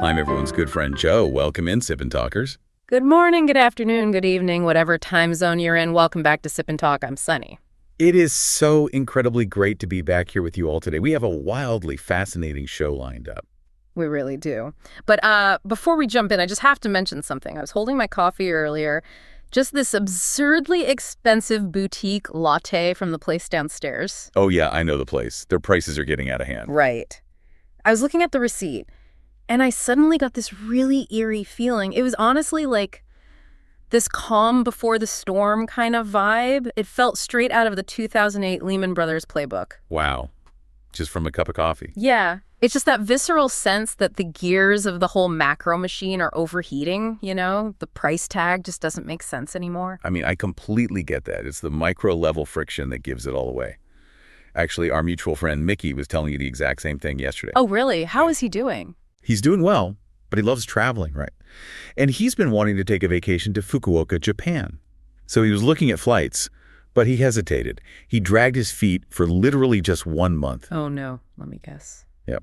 I'm everyone's good friend Joe. Welcome in, Sip&Talkers. Good morning, good afternoon, good evening, whatever time zone you're in. Welcome back to Sip and Talk. I'm Sunny. It is so incredibly great to be back here with you all today. We have a wildly fascinating show lined up. We really do. But before we jump in, I just have to mention something. I was holding my coffee earlier. Just this absurdly expensive boutique latte from the place downstairs. Oh, yeah, I know the place. Their prices are getting out of hand. Right. I was looking at the receipt, and I suddenly got this really eerie feeling. It was honestly like this calm before the storm kind of vibe. It felt straight out of the 2008 Lehman Brothers playbook. Wow. Just from a cup of coffee. Yeah. It's just that visceral sense that the gears of the whole macro machine are overheating, you know? The price tag just doesn't make sense anymore. I mean, I completely get that. It's the micro-level friction that gives it all away. Actually, our mutual friend Mickey was telling you the exact same thing yesterday. Oh, really? How is he doing? He's doing well, but he loves traveling, right? And he's been wanting to take a vacation to Fukuoka, Japan. So he was looking at flights, but he hesitated. He dragged his feet for literally just 1 month. Oh, no. Let me guess. Yep.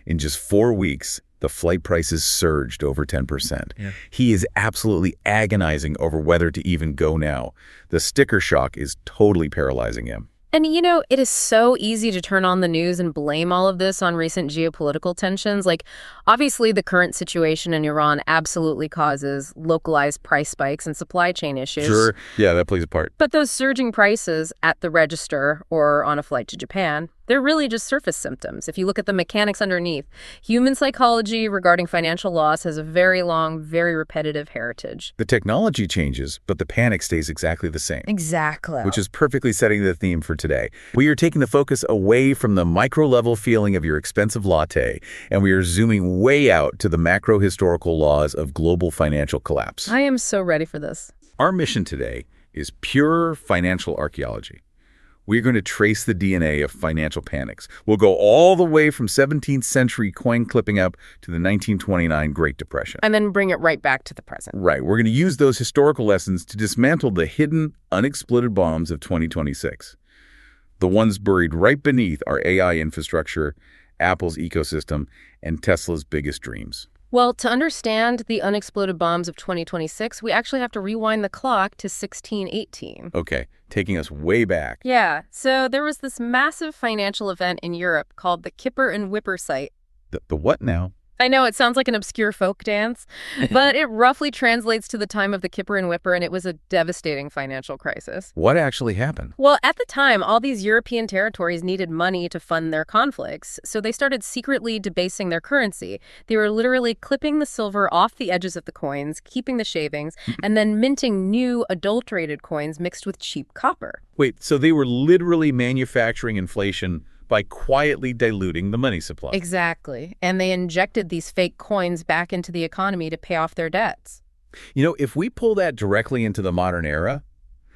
In just 4 weeks, the flight prices surged over 10%. Yeah. He is absolutely agonizing over whether to even go now. The sticker shock is totally paralyzing him. And, you know, it is so easy to turn on the news and blame all of this on recent geopolitical tensions. Like, obviously, the current situation in Iran absolutely causes localized price spikes and supply chain issues. Sure. Yeah, that plays a part. But those surging prices at the register or on a flight to Japan, they're really just surface symptoms. If you look at the mechanics underneath, human psychology regarding financial loss has a very long, very repetitive heritage. The technology changes, but the panic stays exactly the same. Exactly. Which is perfectly setting the theme for today. We are taking the focus away from the micro-level feeling of your expensive latte, and we are zooming way out to the macro-historical laws of global financial collapse. I am so ready for this. Our mission today is pure financial archaeology. We're going to trace the DNA of financial panics. We'll go all the way from 17th century coin clipping up to the 1929 Great Depression. And then bring it right back to the present. Right. We're going to use those historical lessons to dismantle the hidden, unexploded bombs of 2026. The ones buried right beneath our AI infrastructure, Apple's ecosystem, and Tesla's biggest dreams. Well, to understand the unexploded bombs of 2026, we actually have to rewind the clock to 1618. Okay, taking us way back. Yeah, so there was this massive financial event in Europe called the Kipper and Whipper site. The what now? I know it sounds like an obscure folk dance, but it roughly translates to the time of the Kipper and Whipper, and it was a devastating financial crisis. What actually happened? Well, at the time, all these European territories needed money to fund their conflicts, so they started secretly debasing their currency. They were literally clipping the silver off the edges of the coins, keeping the shavings, and then minting new adulterated coins mixed with cheap copper. Wait, so they were literally manufacturing inflation by quietly diluting the money supply. Exactly. And they injected these fake coins back into the economy to pay off their debts. You know, if we pull that directly into the modern era,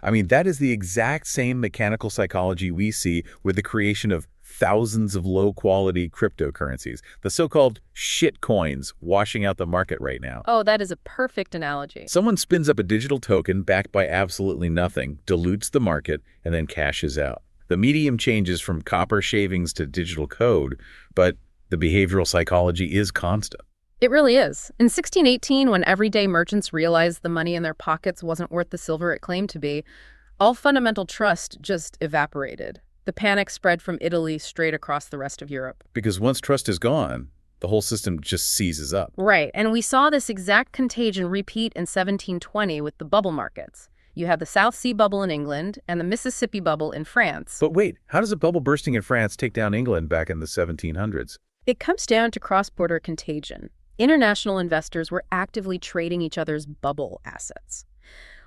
I mean, that is the exact same mechanical psychology we see with the creation of thousands of low-quality cryptocurrencies, the so-called shit coins washing out the market right now. Oh, that is a perfect analogy. Someone spins up a digital token backed by absolutely nothing, dilutes the market, and then cashes out. The medium changes from copper shavings to digital code, but the behavioral psychology is constant. It really is. In 1618, when everyday merchants realized the money in their pockets wasn't worth the silver it claimed to be, all fundamental trust just evaporated. The panic spread from Italy straight across the rest of Europe. Because once trust is gone, the whole system just seizes up. Right, and we saw this exact contagion repeat in 1720 with the bubble markets. You have the South Sea bubble in England and the Mississippi bubble in France. But wait, how does a bubble bursting in France take down England back in the 1700s? It comes down to cross-border contagion. International investors were actively trading each other's bubble assets.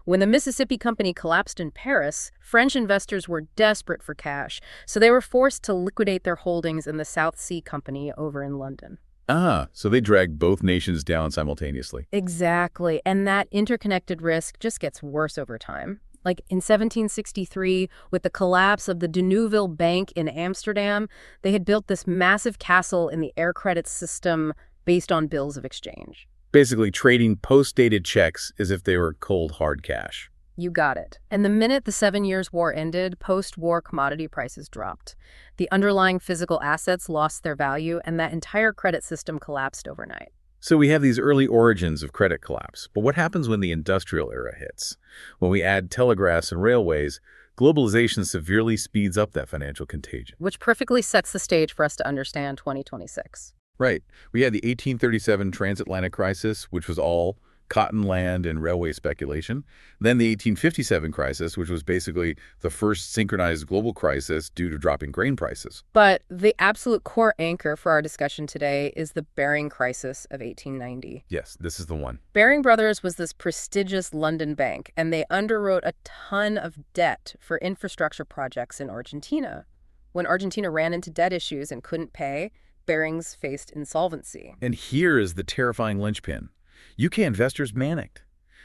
When the Mississippi Company collapsed in Paris, French investors were desperate for cash, so they were forced to liquidate their holdings in the South Sea Company over in London. Ah, so they dragged both nations down simultaneously. Exactly, and that interconnected risk just gets worse over time. Like in 1763, with the collapse of the De Neuville Bank in Amsterdam, they had built this massive castle in the air credit system based on bills of exchange. Basically trading post-dated checks as if they were cold, hard cash. You got it. And the minute the 7 Years' War ended, post-war commodity prices dropped. The underlying physical assets lost their value, and that entire credit system collapsed overnight. So we have these early origins of credit collapse. But what happens when the industrial era hits? When we add telegraphs and railways, globalization severely speeds up that financial contagion. Which perfectly sets the stage for us to understand 2026. Right. We had the 1837 transatlantic crisis, which was all cotton land and railway speculation. Then the 1857 crisis, which was basically the first synchronized global crisis due to dropping grain prices. But the absolute core anchor for our discussion today is the Baring crisis of 1890. Yes, this is the one. Baring Brothers was this prestigious London bank, and they underwrote a ton of debt for infrastructure projects in Argentina. When Argentina ran into debt issues and couldn't pay, Barings faced insolvency. And here is the terrifying linchpin. UK investors panicked.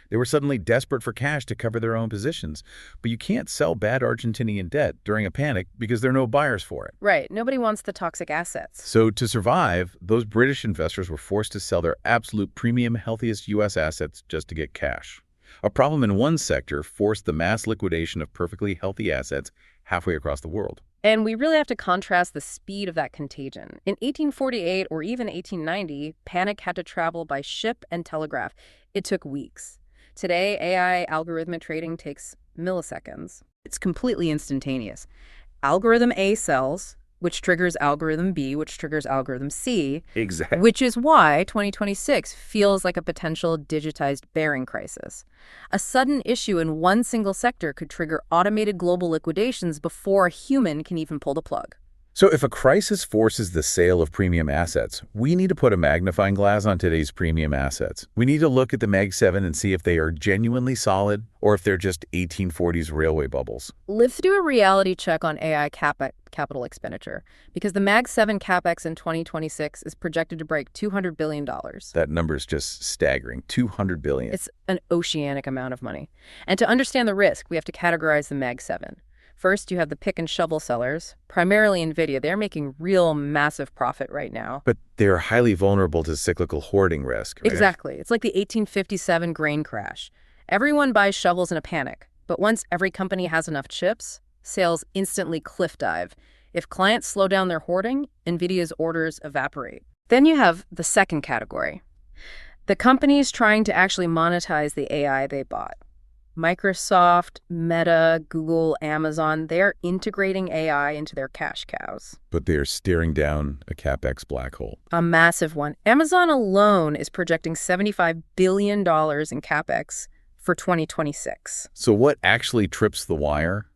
They were suddenly desperate for cash to cover their own positions, but you can't sell bad Argentinian debt during a panic because there are no buyers for it. Right. Nobody wants the toxic assets. So to survive, those British investors were forced to sell their absolute premium, healthiest U.S. assets just to get cash. A problem in one sector forced the mass liquidation of perfectly healthy assets halfway across the world. And we really have to contrast the speed of that contagion. In 1848 or even 1890, panic had to travel by ship and telegraph. It took weeks. Today, AI algorithmic trading takes milliseconds. It's completely instantaneous. Algorithm A sells, which triggers algorithm B, which triggers algorithm C. Exactly. Which is why 2026 feels like a potential digitized Baring crisis. A sudden issue in one single sector could trigger automated global liquidations before a human can even pull the plug. So if a crisis forces the sale of premium assets, we need to put a magnifying glass on today's premium assets. We need to look at the Mag 7 and see if they are genuinely solid or if they're just 1840s railway bubbles. Let's do a reality check on AI capital expenditure, because the Mag 7 CapEx in 2026 is projected to break $200 billion. That number is just staggering, $200 billion. It's an oceanic amount of money. And to understand the risk, we have to categorize the Mag 7. First, you have the pick and shovel sellers, primarily NVIDIA. They're making real massive profit right now. But they're highly vulnerable to cyclical hoarding risk, right? Exactly. It's like the 1857 grain crash. Everyone buys shovels in a panic, but once every company has enough chips, sales instantly cliff dive. If clients slow down their hoarding, NVIDIA's orders evaporate. Then you have the second category, the companies trying to actually monetize the AI they bought. Microsoft, Meta, Google, Amazon, they're integrating AI into their cash cows. But they're staring down a CapEx black hole. A massive one. Amazon alone is projecting $75 billion in CapEx for 2026. So what actually trips the wire?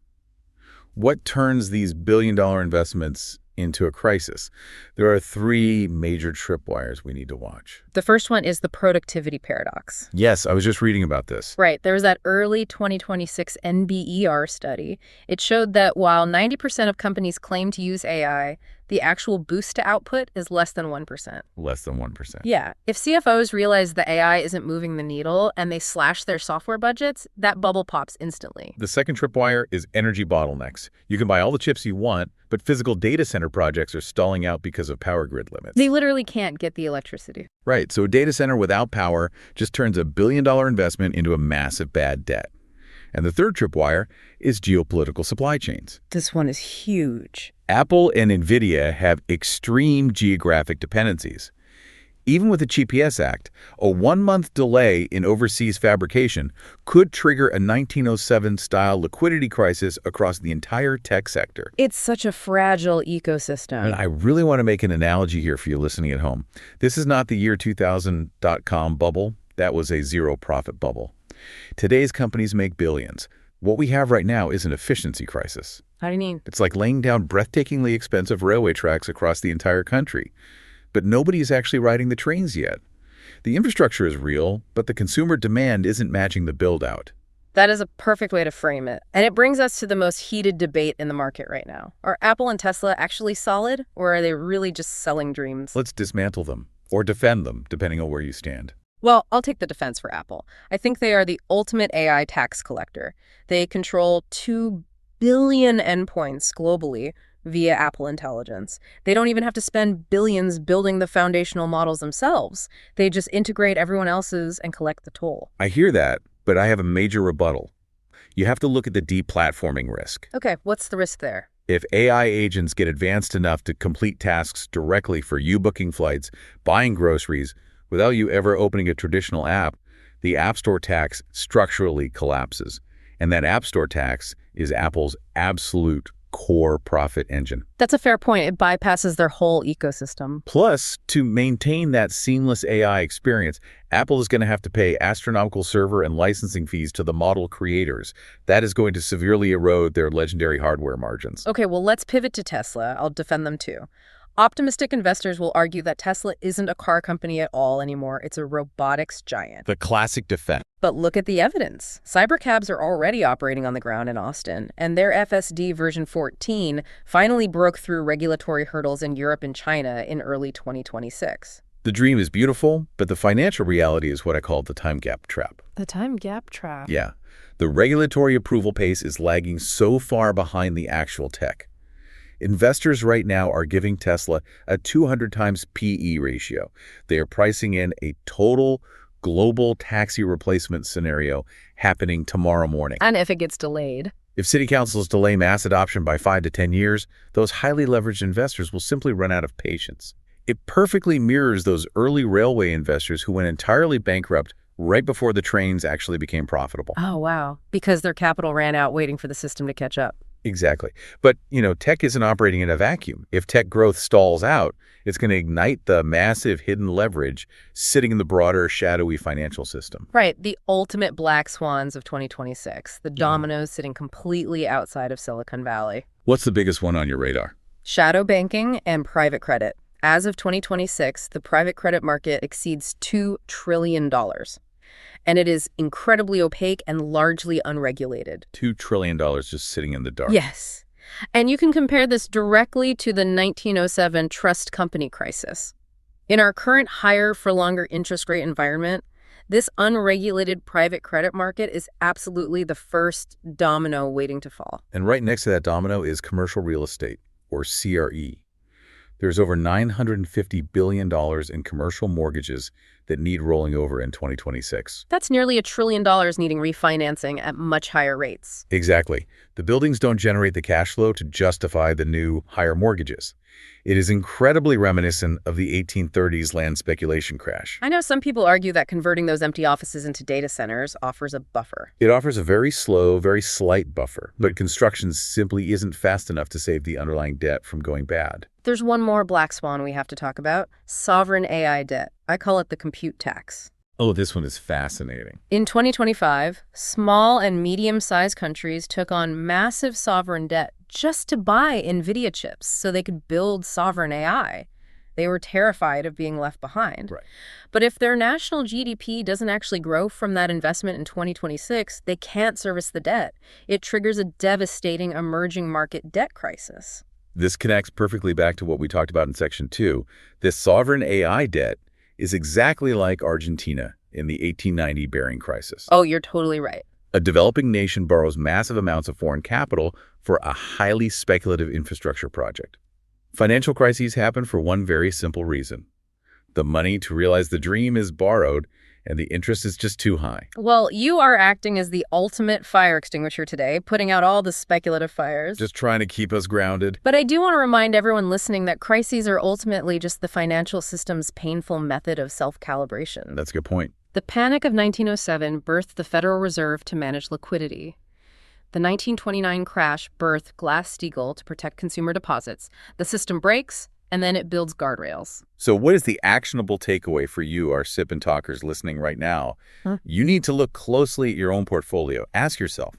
What turns these billion-dollar investments into a crisis? There are three major tripwires we need to watch. The first one is the productivity paradox. Yes, I was just reading about this. Right. There was that early 2026 NBER study. It showed that while 90% of companies claim to use AI, the actual boost to output is less than 1%. Less than 1%. Yeah. If CFOs realize the AI isn't moving the needle and they slash their software budgets, that bubble pops instantly. The second tripwire is energy bottlenecks. You can buy all the chips you want, but physical data center projects are stalling out because of power grid limits. They literally can't get the electricity. Right. So a data center without power just turns a billion-dollar investment into a massive bad debt. And the third tripwire is geopolitical supply chains. This one is huge. Apple and NVIDIA have extreme geographic dependencies. Even with the GPS Act, a 1-month delay in overseas fabrication could trigger a 1907-style liquidity crisis across the entire tech sector. It's such a fragile ecosystem. And I really want to make an analogy here for you listening at home. This is not the year 2000 .com bubble. That was a zero-profit bubble. Today's companies make billions. What we have right now is an efficiency crisis. How do you mean? It's like laying down breathtakingly expensive railway tracks across the entire country. But nobody is actually riding the trains yet. The infrastructure is real, but the consumer demand isn't matching the build-out. That is a perfect way to frame it. And it brings us to the most heated debate in the market right now. Are Apple and Tesla actually solid, or are they really just selling dreams? Let's dismantle them, or defend them, depending on where you stand. Well, I'll take the defense for Apple. I think they are the ultimate AI tax collector. They control 2 billion endpoints globally via Apple Intelligence. They don't even have to spend billions building the foundational models themselves. They just integrate everyone else's and collect the toll. I hear that, but I have a major rebuttal. You have to look at the deplatforming risk. Okay, what's the risk there? If AI agents get advanced enough to complete tasks directly for you booking flights, buying groceries, Without you ever opening a traditional app, the App Store tax structurally collapses. And that App Store tax is Apple's absolute core profit engine. That's a fair point. It bypasses their whole ecosystem. Plus, to maintain that seamless AI experience, Apple is going to have to pay astronomical server and licensing fees to the model creators. That is going to severely erode their legendary hardware margins. Okay, well, let's pivot to Tesla. I'll defend them too. Optimistic investors will argue that Tesla isn't a car company at all anymore. It's a robotics giant. The classic defense. But look at the evidence. Cybercabs are already operating on the ground in Austin, and their FSD version 14 finally broke through regulatory hurdles in Europe and China in early 2026. The dream is beautiful, but the financial reality is what I call the time gap trap. The time gap trap? Yeah. The regulatory approval pace is lagging so far behind the actual tech. Investors right now are giving Tesla a 200 times PE ratio. They are pricing in a total global taxi replacement scenario happening tomorrow morning. And if it gets delayed? If city councils delay mass adoption by 5 to 10 years, those highly leveraged investors will simply run out of patience. It perfectly mirrors those early railway investors who went entirely bankrupt right before the trains actually became profitable. Oh, wow. Because their capital ran out waiting for the system to catch up. Exactly. But, tech isn't operating in a vacuum. If tech growth stalls out, it's going to ignite the massive hidden leverage sitting in the broader, shadowy financial system. Right. The ultimate black swans of 2026. The dominoes sitting completely outside of Silicon Valley. What's the biggest one on your radar? Shadow banking and private credit. As of 2026, the private credit market exceeds $2 trillion. And it is incredibly opaque and largely unregulated. $2 trillion just sitting in the dark. Yes. And you can compare this directly to the 1907 trust company crisis. In our current higher for longer interest rate environment, this unregulated private credit market is absolutely the first domino waiting to fall. And right next to that domino is commercial real estate, or CRE. There's over $950 billion in commercial mortgages that need rolling over in 2026. That's nearly $1 trillion needing refinancing at much higher rates. Exactly. The buildings don't generate the cash flow to justify the new, higher mortgages. It is incredibly reminiscent of the 1830s land speculation crash. I know some people argue that converting those empty offices into data centers offers a buffer. It offers a very slow, very slight buffer, but construction simply isn't fast enough to save the underlying debt from going bad. There's one more black swan we have to talk about, sovereign AI debt. I call it the compute tax. Oh, this one is fascinating. In 2025, small and medium-sized countries took on massive sovereign debt just to buy NVIDIA chips so they could build sovereign AI. They were terrified of being left behind. Right. But if their national GDP doesn't actually grow from that investment in 2026, they can't service the debt. It triggers a devastating emerging market debt crisis. This connects perfectly back to what we talked about in Section 2. This sovereign AI debt is exactly like Argentina in the 1890 Bearing Crisis. Oh, you're totally right. A developing nation borrows massive amounts of foreign capital for a highly speculative infrastructure project. Financial crises happen for one very simple reason. The money to realize the dream is borrowed, and the interest is just too high. Well, you are acting as the ultimate fire extinguisher today, putting out all the speculative fires. Just trying to keep us grounded. But I do want to remind everyone listening that crises are ultimately just the financial system's painful method of self-calibration. That's a good point. The Panic of 1907 birthed the Federal Reserve to manage liquidity. The 1929 crash birthed Glass-Steagall to protect consumer deposits. The system breaks, and then it builds guardrails. So what is the actionable takeaway for you, our Sip and Talkers listening right now? You need to look closely at your own portfolio. Ask yourself,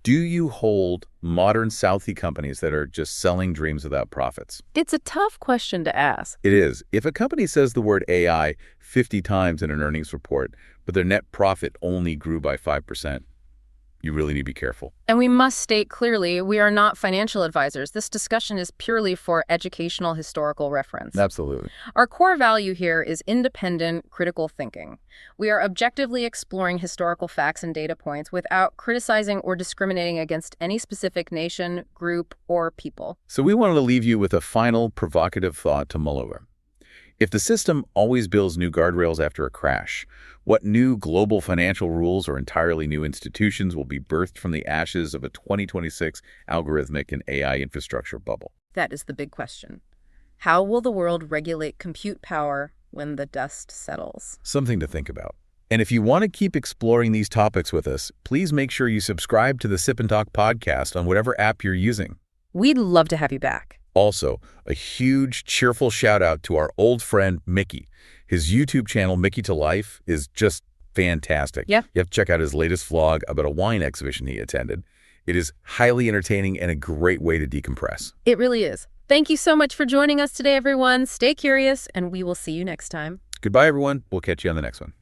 do you hold modern Southie companies that are just selling dreams without profits? It's a tough question to ask. It is. If a company says the word AI 50 times in an earnings report, but their net profit only grew by 5%, you really need to be careful. And we must state clearly, we are not financial advisors. This discussion is purely for educational historical reference. Absolutely. Our core value here is independent, critical thinking. We are objectively exploring historical facts and data points without criticizing or discriminating against any specific nation, group, or people. So we wanted to leave you with a final provocative thought to mull over. If the system always builds new guardrails after a crash, what new global financial rules or entirely new institutions will be birthed from the ashes of a 2026 algorithmic and AI infrastructure bubble? That is the big question. How will the world regulate compute power, when the dust settles. Something to think about. And if you want to keep exploring these topics with us, please make sure you subscribe to the Sip and Talk podcast on whatever app you're using. We'd love to have you back. Also, a huge, cheerful shout-out to our old friend, Mickey. His YouTube channel, Mickey to Life, is just fantastic. Yeah. You have to check out his latest vlog about a wine exhibition he attended. It is highly entertaining and a great way to decompress. It really is. Thank you so much for joining us today, everyone. Stay curious, and we will see you next time. Goodbye, everyone. We'll catch you on the next one.